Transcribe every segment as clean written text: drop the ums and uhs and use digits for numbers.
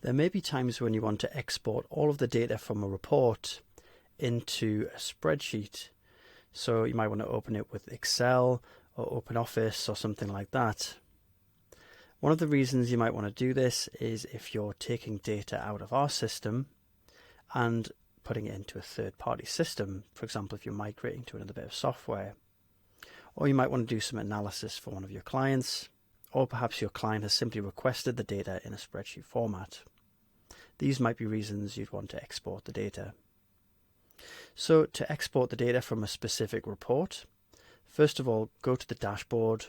There may be times when you want to export all of the data from a report into a spreadsheet. So you might want to open it with Excel or OpenOffice or something like that. One of the reasons you might want to do this is if you're taking data out of our system and putting it into a third-party system. For example, if you're migrating to another bit of software. Or you might want to do some analysis for one of your clients, or perhaps your client has simply requested the data in a spreadsheet format. These might be reasons you'd want to export the data. So to export the data from a specific report, first of all, go to the dashboard,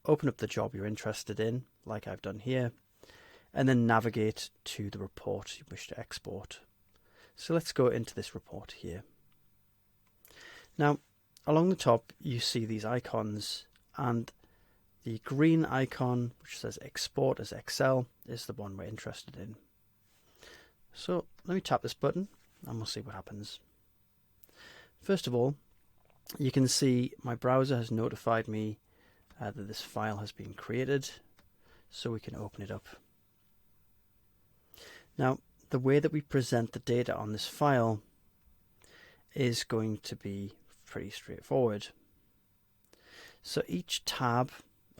open up the job you're interested in, like I've done here, and then navigate to the report you wish to export. So let's go into this report here. Now, along the top, you see these icons, and the green icon, which says Export as Excel, is the one we're interested in. So let me tap this button, and we'll see what happens. First of all, you can see my browser has notified me that this file has been created, so we can open it up. Now, the way that we present the data on this file is going to be pretty straightforward. So each tab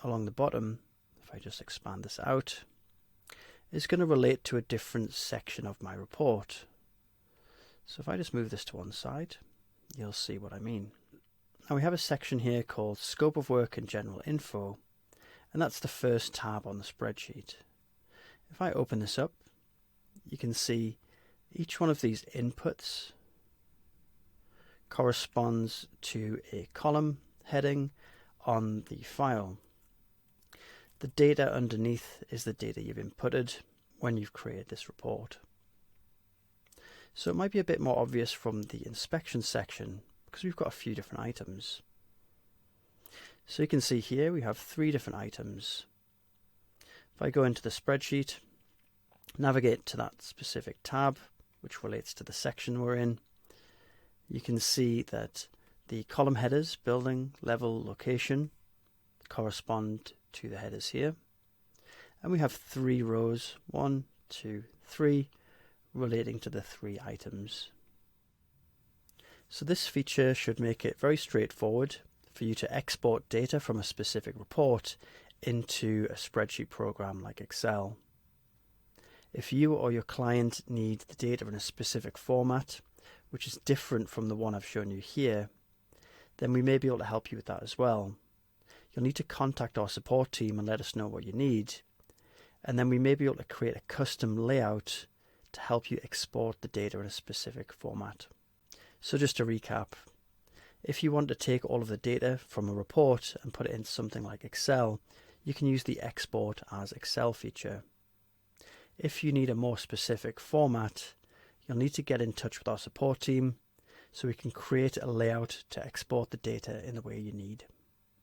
along the bottom, if I just expand this out, is going to relate to a different section of my report. So if I just move this to one side, you'll see what I mean. Now we have a section here called Scope of Work and General Info, and that's the first tab on the spreadsheet. If I open this up, you can see each one of these inputs corresponds to a column heading on the file. The data underneath is the data you've inputted when you've created this report. So it might be a bit more obvious from the inspection section because we've got a few different items. So you can see here we have 3 different items. If I go into the spreadsheet, navigate to that specific tab which relates to the section we're in, you can see that the column headers, building, level, location, correspond to the headers here. And we have 3 rows, 1, 2, 3, relating to the 3 items. So this feature should make it very straightforward for you to export data from a specific report into a spreadsheet program like Excel. If you or your client need the data in a specific format, which is different from the one I've shown you here, then we may be able to help you with that as well. You'll need to contact our support team and let us know what you need, and then we may be able to create a custom layout to help you export the data in a specific format. So just to recap, if you want to take all of the data from a report and put it into something like Excel, you can use the Export as Excel feature. If you need a more specific format, you'll need to get in touch with our support team so we can create a layout to export the data in the way you need.